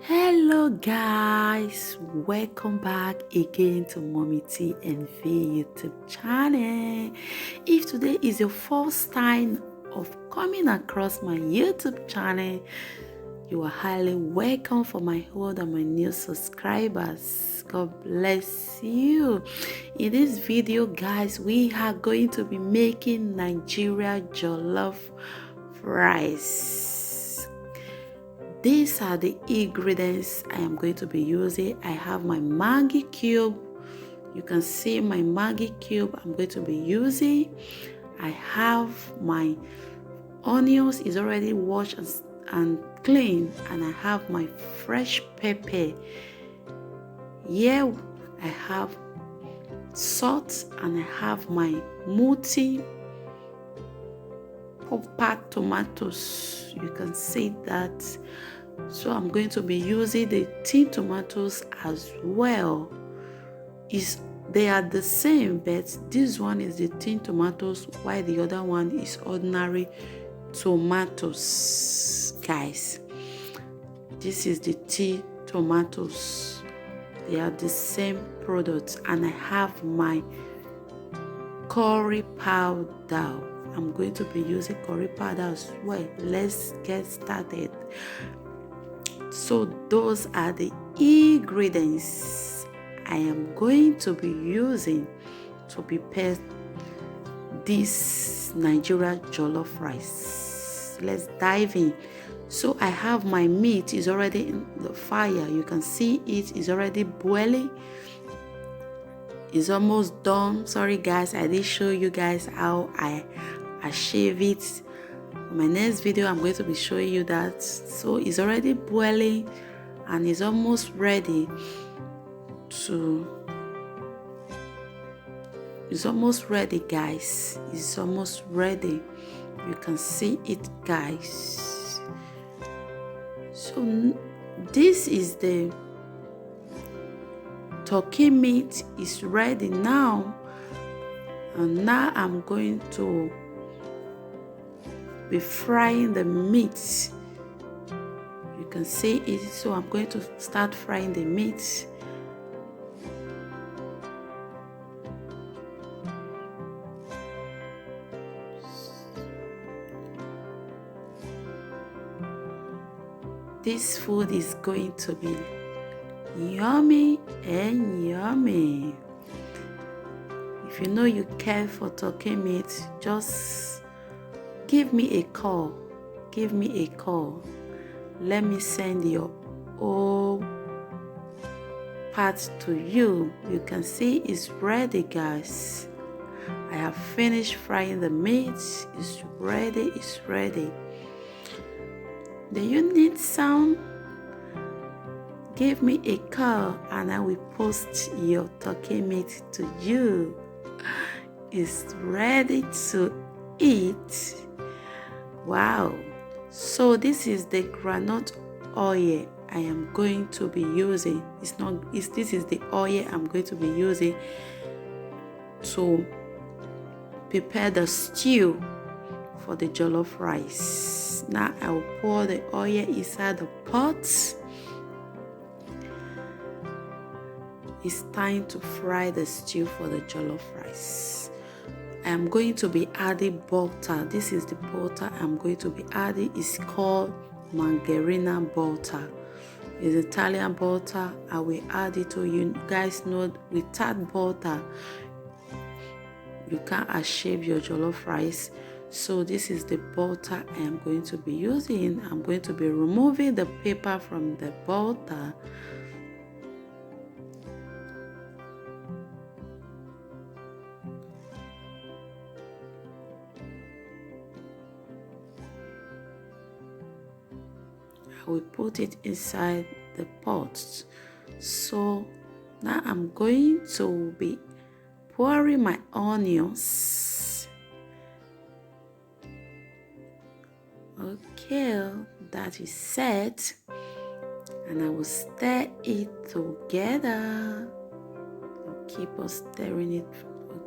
Hello guys, welcome back again to mummytvm YouTube channel. If today is your first time of coming across my YouTube channel, you are highly welcome. For my old and my new subscribers, God bless you. In this video guys, we are going to be making Nigeria jollof rice. These are the ingredients I am going to be using. I have my maggi cube. You can see my maggi cube I'm going to be using. I have my onions is already washed and clean, and I have my fresh pepper. Here I have salt, and I have my multi packed tomatoes. You can see that. So I'm going to be using the tin tomatoes as well. They are the same, but this one is the tin tomatoes while the other one is ordinary tomatoes. Guys, this is the tin tomatoes. They are the same product, and I have my curry powder. I'm going to be using curry powder as well. Let's get started. So those are the ingredients I am going to be using to prepare this Nigeria jollof rice. Let's dive in. So I have my meat is already in the fire. You can see it is already boiling. It's almost done. Sorry guys, I didn't show you guys how I shave it. In my next video I'm going to be showing you that. So it's already boiling and it's almost ready guys. It's almost ready. You can see it guys. So this is the turkey meat is ready now, and now I'm going to be frying the meat. You can see it. So I'm going to start frying the meat. This food is going to be yummy and yummy. If you know you care for turkey meat, just give me a call. Give me a call. Let me send your whole part to you. You can see it's ready guys. I have finished frying the meat. It's ready. It's ready. Do you need some? Give me a call and I will post your turkey meat to you. It's ready to eat. Wow. So this is the groundnut oil I am going to be using. This is the oil I'm going to be using to prepare the stew for the jollof rice. Now I will pour the oil inside the pot. It's time to fry the stew for the jollof rice. I am going to be adding butter. This is the butter I'm going to be adding. It's called margarina butter. It's Italian butter. I will add it to you. You guys know without butter you can't achieve your jollof rice. So this is the butter I am going to be using. I'm going to be removing the paper from the butter. I will put it inside the pot. So now I'm going to be pouring my onions. Okay, that is set, and I will stir it together. Keep on stirring it.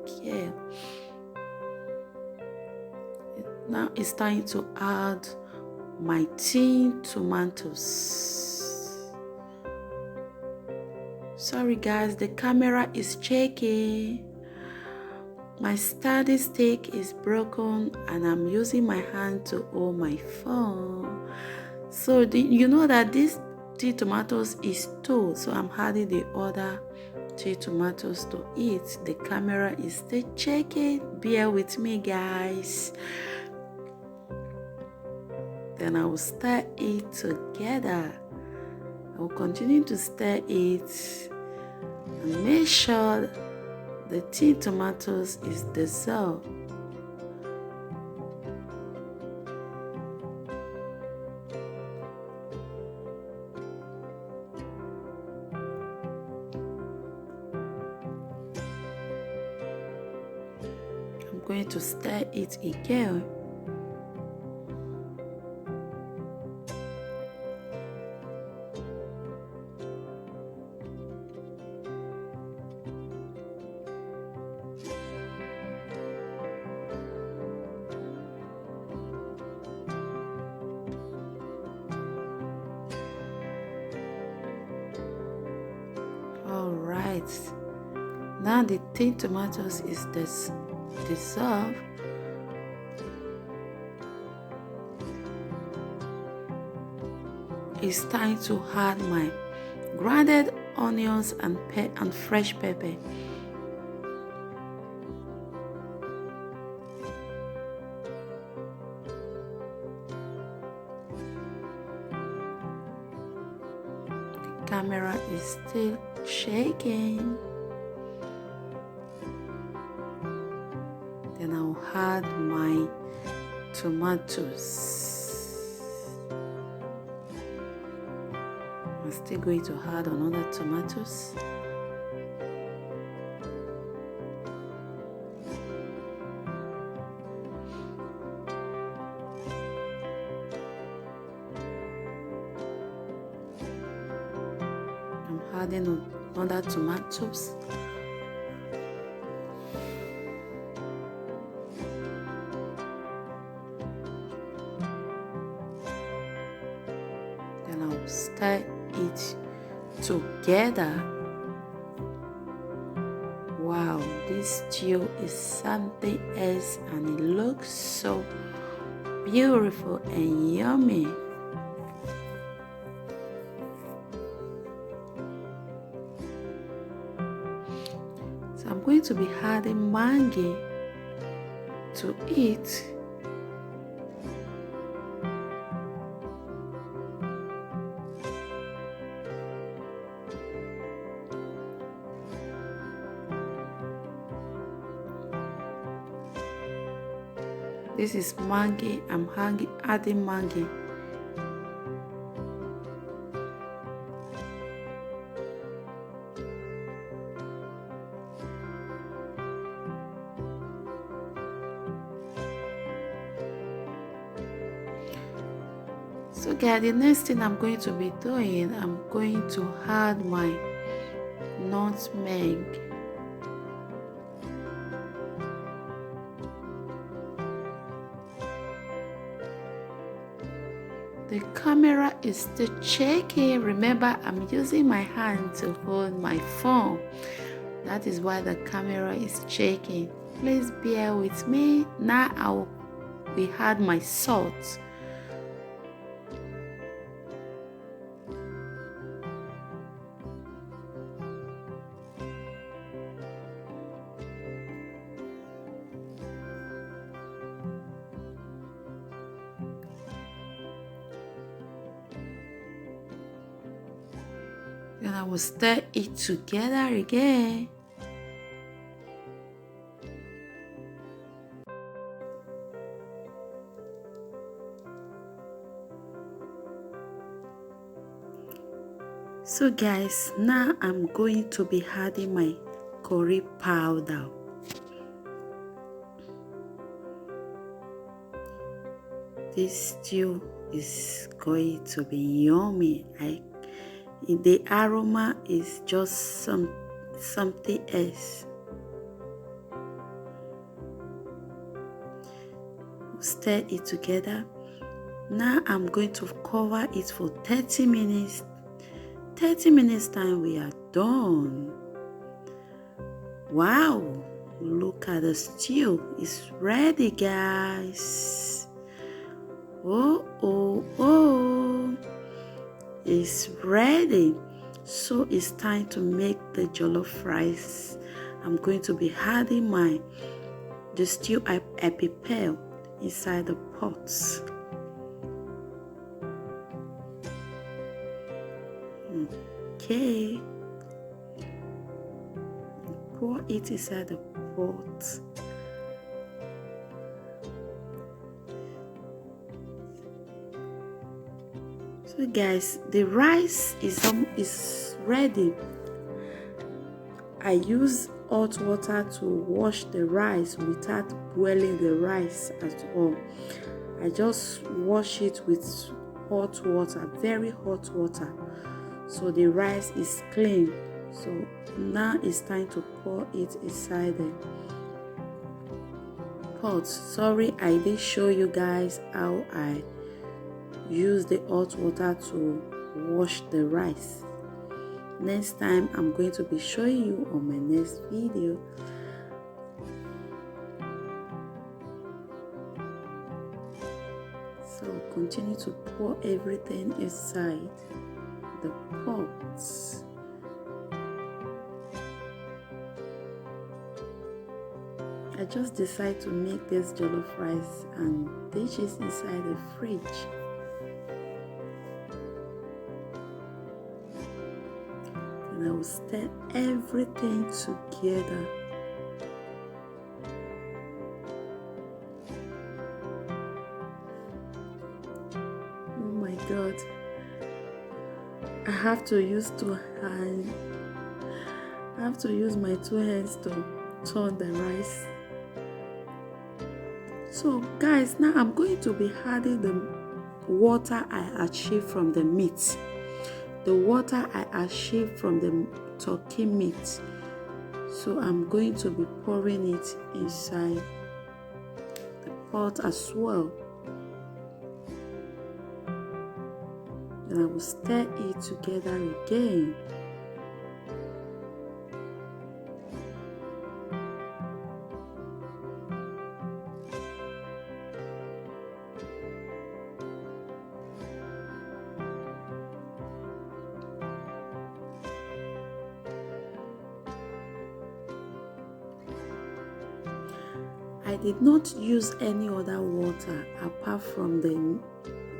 Okay. Now it's time to add my tin tomatoes. Sorry guys, the camera is shaking. My study stick is broken and I'm using my hand to hold my phone. So you know that this tea tomatoes is two, so I'm adding the other tea tomatoes to it. The camera is still shaking. Bear with me guys. Then I will stir it together. I will continue to stir it and make sure the tea tomatoes is dissolved. I'm going to stir it again. Alright, now the tea tomatoes is dissolved. It's time to add my grounded onions and fresh pepper. The camera is still shaking. Then I'll add my tomatoes. I'm still going to add another tomatoes. I'm adding another tomatoes. Then I'll stir it together. Wow, this stew is something else and it looks so beautiful and yummy. So I'm going to be adding maggi to it. This is maggi. I'm adding maggi. So guys, the next thing I'm going to be doing, I'm going to add my nutmeg. The camera is still shaking. Remember, I'm using my hand to hold my phone. That is why the camera is shaking. Please bear with me. Now we add my salt. Then I will stir it together again. So guys, now I'm going to be adding my curry powder. This stew is going to be yummy. The aroma is just something else. Stir it together. Now I'm going to cover it for 30 minutes. 30 minutes time we are done. Wow, look at the stew. It's ready, guys. Oh, it's ready. So it's time to make the jollof rice. I'm going to be adding the stew I prepare inside the pots. Okay, pour it inside the pot. So guys, the rice is ready. I use hot water to wash the rice without boiling the rice at all. I just wash it with hot water, very hot water, so the rice is clean. So now it's time to pour it inside the pot. Sorry, I did show you guys how I use the hot water to wash the rice. Next time I'm going to be showing you on my next video. So continue to pour everything inside the pots. I just decided to make this jollof rice and dishes inside the fridge. And I will stir everything together. Oh my God, I have to use my 2 hands to turn the rice. So guys, now I'm going to be adding the water I achieved from the meat. The water I achieved from the turkey meat. So I'm going to be pouring it inside the pot as well. And I will stir it together again. I did not use any other water apart from the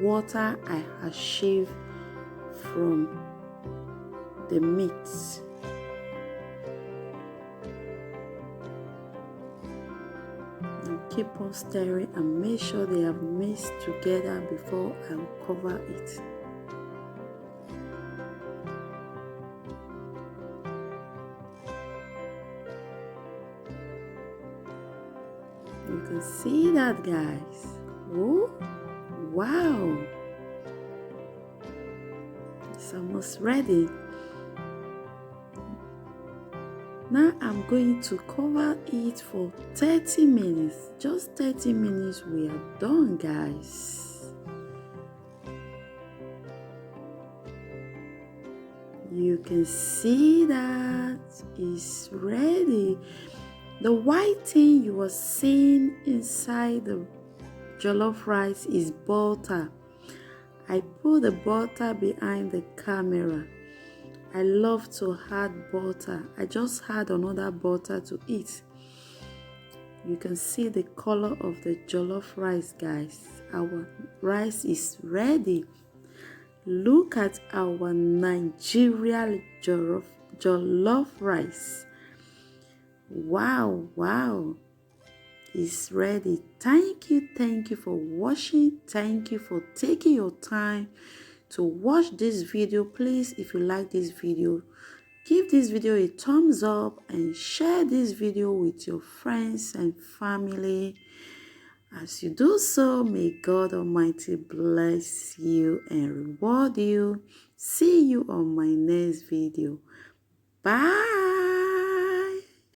water I achieved from the meat. And keep on stirring and make sure they have mixed together before I cover it. You can see that, guys. Oh, wow. It's almost ready. Now I'm going to cover it for 30 minutes. Just 30 minutes, we are done, guys. You can see that it's ready. The white thing you are seeing inside the jollof rice is butter. I put the butter behind the camera. I love to add butter. I just add another butter to it. You can see the color of the jollof rice, guys. Our rice is ready. Look at our Nigerian jollof rice. Wow, it's ready. Thank you for watching. Thank you for taking your time to watch this video. Please, if you like this video, give this video a thumbs up and share this video with your friends and family. As you do so, may God Almighty bless you and reward you. See you on my next video. Bye.